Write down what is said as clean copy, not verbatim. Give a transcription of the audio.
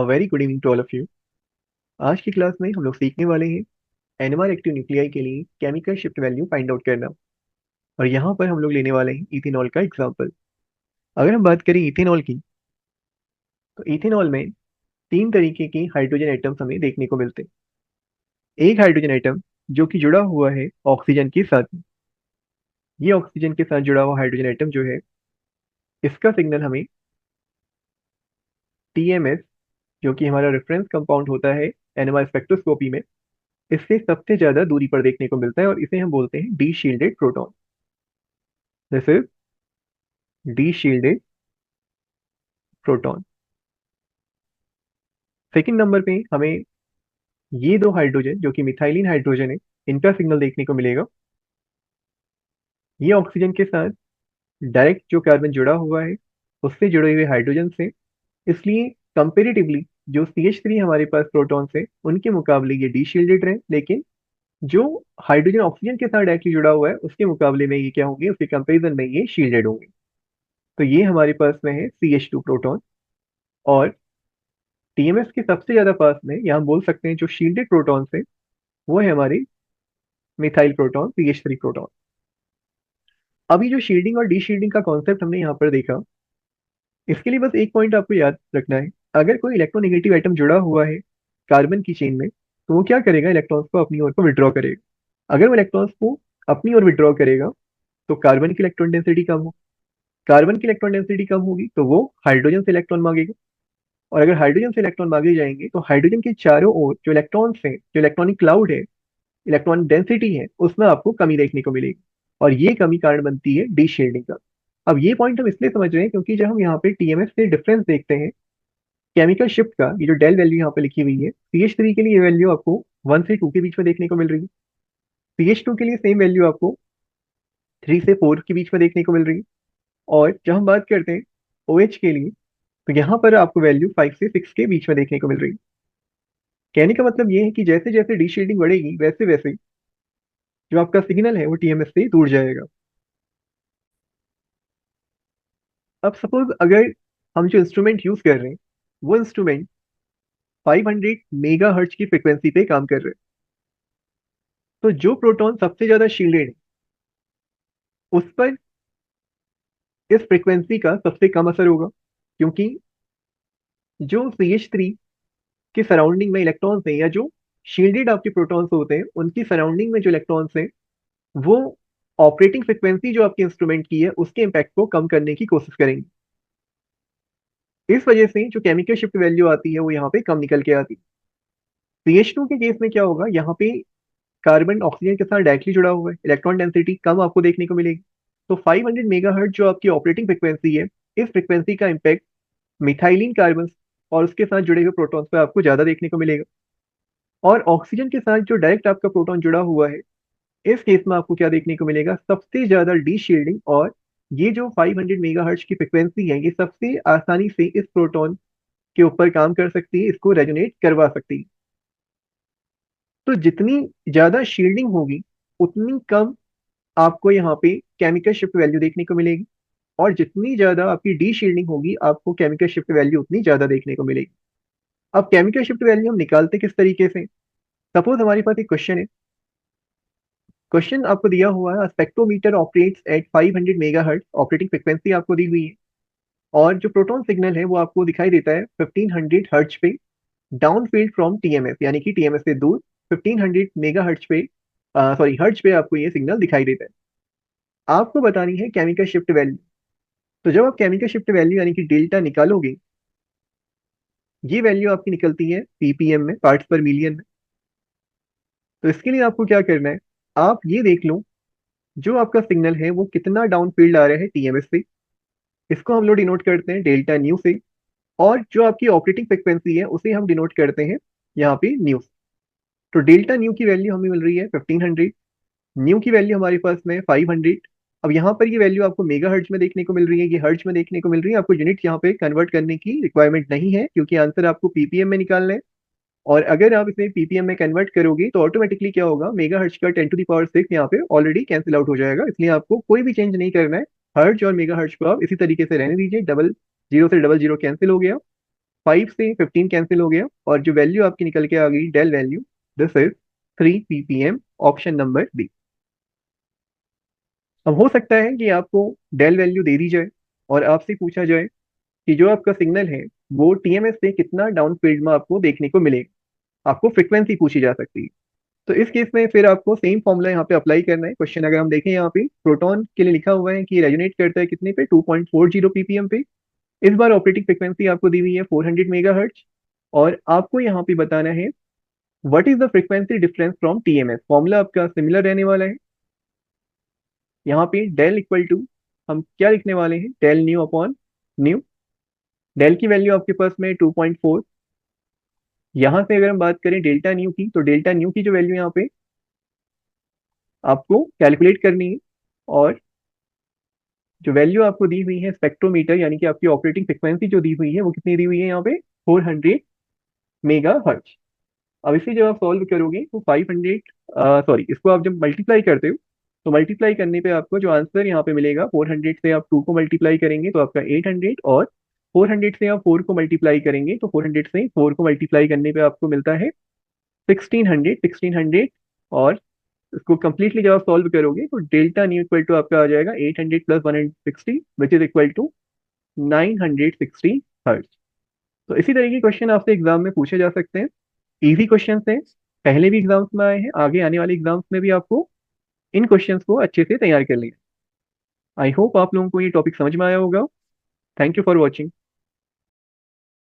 Very good evening to all of you. आज की class में हम लोग सीखने वाले हैं एनएमआर एक्टिव न्यूक्लियाई के लिए chemical shift value find out करना। और यहाँ पर हम लोग लेने वाले हैं इथेनॉल का एग्जांपल। अगर हम बात करें इथेनॉल की, तो इथेनॉल में तीन तरीके के हाइड्रोजन एटम्स हमें देखने को मिलते हैं। एक हाइड्रोजन एटम जो कि जुड़ा हुआ है ऑक्सीजन के साथ में। ये ऑक्सीजन के साथ जुड़ा हुआ हाइड्रोजन एटम जो है, इसका सिग्नल हमें टीएमएस, जो कि हमारा रेफरेंस कंपाउंड होता है एनएमआर स्पेक्ट्रोस्कोपी में, इससे सबसे ज्यादा दूरी पर देखने को मिलता है और इसे हम बोलते हैं D shielded proton. This is D shielded proton. Second number पे हमें ये दो हाइड्रोजन जो कि मिथाइलिन हाइड्रोजन है, इनका सिग्नल देखने को मिलेगा। ये ऑक्सीजन के साथ डायरेक्ट जो कार्बन जुड़ा हुआ है उससे जुड़े हुए हाइड्रोजन से, इसलिए कंपेरेटिवली जो CH3 हमारे पास प्रोटॉन्स है उनके मुकाबले ये डी शील्डेड रहे। लेकिन जो हाइड्रोजन ऑक्सीजन के साथ डायरेक्टली जुड़ा हुआ है उसके मुकाबले में ये क्या होंगे, उसके कंपेरिजन में ये शील्डेड होंगे। तो ये हमारे पास में है CH2 प्रोटॉन। और TMS के सबसे ज्यादा पास में, या हम बोल सकते हैं जो शील्डेड प्रोटॉन्स है, वो है हमारे मिथाइल प्रोटॉन CH3 प्रोटॉन। अभी जो शील्डिंग और डीशील्डिंग का कॉन्सेप्ट हमने यहाँ पर देखा, इसके लिए बस एक पॉइंट आपको याद रखना है। अगर कोई इलेक्ट्रोनेगेटिव एटम जुड़ा हुआ है कार्बन की चेन में, तो वो क्या करेगा, इलेक्ट्रॉन्स को अपनी ओर को विड्रॉ करेगा। अगर वो इलेक्ट्रॉन्स को अपनी ओर विड्रॉ करेगा तो कार्बन की इलेक्ट्रॉन डेंसिटी कम हो, कार्बन की इलेक्ट्रॉन डेंसिटी कम होगी तो वो हाइड्रोजन से इलेक्ट्रॉन मांगेगा। और अगर हाइड्रोजन से इलेक्ट्रॉन मांगे जाएंगे तो हाइड्रोजन के चारों ओर जो इलेक्ट्रॉन्स हैं, जो इलेक्ट्रॉनिक क्लाउड है, इलेक्ट्रॉन डेंसिटी है, उसमें आपको कमी देखने को मिलेगी। और ये कमी कारण बनती है डी शेडिंग का। अब ये पॉइंट हम इसलिए समझ रहे हैं क्योंकि जब हम यहाँ पे टीएमएस से डिफरेंस देखते हैं केमिकल शिफ्ट का, ये जो डेल वैल्यू यहाँ पे लिखी हुई है, CH3 के लिए ये वैल्यू आपको 1 से 2 के बीच में देखने को मिल रही है। CH2 के लिए सेम वैल्यू आपको 3 से 4 के बीच में देखने को मिल रही है। और जब हम बात करते हैं OH के लिए, तो यहाँ पर आपको वैल्यू 5 से 6 के बीच में देखने को मिल रही है। कहने का मतलब ये है कि जैसे जैसे डी शेडिंग बढ़ेगी वैसे वैसे जो आपका सिग्नल है वो टीएमएस से दूर जाएगा। अब सपोज अगर हम जो इंस्ट्रूमेंट यूज कर रहे हैं वो इंस्ट्रूमेंट 500 मेगा हर्ट्ज की फ्रिक्वेंसी पे काम कर रहे हैं, तो जो प्रोटॉन सबसे ज्यादा शील्डेड है उस पर इस फ्रिक्वेंसी का सबसे कम असर होगा। क्योंकि जो CH3 के सराउंडिंग में इलेक्ट्रॉन्स हैं, या जो शील्डेड आपके प्रोटॉन्स होते हैं उनकी सराउंडिंग में जो इलेक्ट्रॉन्स हैं, वो ऑपरेटिंग फ्रिक्वेंसी जो आपके इंस्ट्रूमेंट की है उसके इम्पैक्ट को कम करने की कोशिश करेंगे। इस वजह से जो केमिकल शिफ्ट वैल्यू आती है वो यहाँ पे कम निकल के आती है। CH2 के केस में क्या होगा, यहाँ पे कार्बन ऑक्सीजन के साथ डायरेक्टली जुड़ा हुआ है, इलेक्ट्रॉन डेंसिटी कम आपको देखने को मिलेगी। तो 500 मेगाहर्ट्ज जो आपकी ऑपरेटिंग फ्रिक्वेंसी है, इस फ्रिक्वेंसी का इम्पैक्ट मिथाइलिन कार्बन और उसके साथ जुड़े हुए प्रोटॉन्स पे आपको ज्यादा देखने को मिलेगा। और ऑक्सीजन के साथ जो डायरेक्ट आपका प्रोटॉन जुड़ा हुआ है, इस केस में आपको क्या देखने को मिलेगा, सबसे ज्यादा डी शील्डिंग। और ये जो 500 मेगाहर्ट्ज की फ्रिक्वेंसी है, ये सबसे आसानी से इस प्रोटॉन के ऊपर काम कर सकती है, इसको रेजोनेट करवा सकती है। तो जितनी ज्यादा शील्डिंग होगी उतनी कम आपको यहाँ पे केमिकल शिफ्ट वैल्यू देखने को मिलेगी। और जितनी ज्यादा आपकी डी शील्डिंग होगी आपको केमिकल शिफ्ट वैल्यू उतनी ज्यादा देखने को मिलेगी। अब केमिकल शिफ्ट वैल्यू हम निकालते किस तरीके से। सपोज हमारे पास एक क्वेश्चन है। क्वेश्चन आपको दिया हुआ है, spectrometer operates at 500 megahertz, operating frequency आपको दी हुई है। और जो प्रोटॉन सिग्नल है वो आपको दिखाई देता है 1500 हर्ट्ज पे, डाउन फील्ड फ्रॉम टीएमएस, यानी कि टीएमएस से दूर 1500 मेगा हर्ट्ज पे, सॉरी हर्ट्ज पे आपको ये सिग्नल दिखाई देता है। आपको बतानी है केमिकल शिफ्ट वैल्यू। तो जब आप केमिकल शिफ्ट वैल्यू यानी कि डेल्टा निकालोगे, ये वैल्यू आपकी निकलती है पीपीएम में, पार्ट्स पर मिलियन में। तो इसके लिए आपको क्या करना है, आप ये देख लो जो आपका सिग्नल है वो कितना डाउन फील्ड आ रहा है टीएमएस से। इसको हम लोग डिनोट करते हैं डेल्टा न्यू से। और जो आपकी ऑपरेटिंग फ्रिक्वेंसी है उसे हम डिनोट करते हैं यहाँ पे न्यू। तो डेल्टा न्यू की वैल्यू हमें मिल रही है 1500, न्यू की वैल्यू हमारे पास में 500। अब यहाँ पर ये वैल्यू आपको मेगा हर्ट्ज में देखने को मिल रही है, ये हर्ट्ज में देखने को मिल रही है। आपको यूनिट यहाँ पे कन्वर्ट करने की रिक्वायरमेंट नहीं है क्योंकि आंसर आपको पीपीएम में निकालना है। और अगर आप इसे पीपीएम में कन्वर्ट करोगे तो ऑटोमेटिकली क्या होगा, मेगा हर्ट्ज का 10 to the power 6 यहाँ पे ऑलरेडी कैंसिल आउट हो जाएगा। इसलिए आपको कोई भी चेंज नहीं करना है। हर्ट्ज और मेगा हर्ट्ज को आप इसी तरीके से रहने दीजिए, डबल जीरो से डबल जीरो कैंसिल हो गया। 5 से 15 कैंसिल हो गया और जो वैल्यू आपकी निकल के आ गई डेल value, this is 3 ppm, option number B. अब हो सकता है कि आपको डेल वैल्यू दे दी जाए और आपसे पूछा जाए कि जो आपका सिग्नल है वो टीएमएस से कितना डाउन फील्ड में आपको देखने को मिलेगा, आपको फ्रिक्वेंसी पूछी जा सकती है। तो इस केस में फिर आपको सेम फॉर्मूला यहाँ पे अप्लाई करना है। क्वेश्चन अगर हम देखें यहाँ पे प्रोटॉन के लिए लिखा हुआ है कि रेजोनेट करता है कितने पे, 2.40 ppm पे। इस बार ऑपरेटिंग फ्रिक्वेंसी आपको दी हुई है 400 मेगाहर्ट्ज और आपको यहाँ पे बताना है what is the frequency difference from TMS. Formula आपका सिमिलर रहने वाला है। यहाँ पे डेल इक्वल टू हम क्या लिखने वाले हैं, del nu upon nu. Del की वैल्यू आपके पास में 2.4। यहाँ से अगर हम बात करें डेल्टा न्यू की, तो डेल्टा न्यू की जो वैल्यू यहाँ पे आपको कैलकुलेट करनी है और जो वैल्यू आपको दी हुई है स्पेक्ट्रोमीटर यानी कि आपकी ऑपरेटिंग फ्रिक्वेंसी जो दी हुई है वो कितनी दी हुई है यहाँ पे, 400 मेगा हर्ट्ज। अब इसे जब आप सॉल्व करोगे तो 500, सॉरी, इसको आप जब मल्टीप्लाई करते हो तो मल्टीप्लाई करने पे आपको जो आंसर यहाँ पे मिलेगा, 400 से आप 2 को मल्टीप्लाई करेंगे तो आपका 800, और 400 से आप 4 को मल्टीप्लाई करेंगे तो 400 से 4 को मल्टीप्लाई करने पे आपको मिलता है 1600। और इसको कंप्लीटली जब आप सॉल्व करोगे तो डेल्टा न्यू इक्वल टू आपका आ जाएगा 800 plus 160 which is equal to 960 hertz. तो इसी तरह के क्वेश्चन आपसे एग्जाम में पूछे जा सकते हैं। इजी क्वेश्चन है, पहले भी एग्जाम्स में आए हैं, आगे आने वाले एग्जाम्स में भी आपको इन क्वेश्चंस को अच्छे से तैयार कर लें। आई होप आप लोगों को ये टॉपिक समझ में आया होगा। Thank you for watching.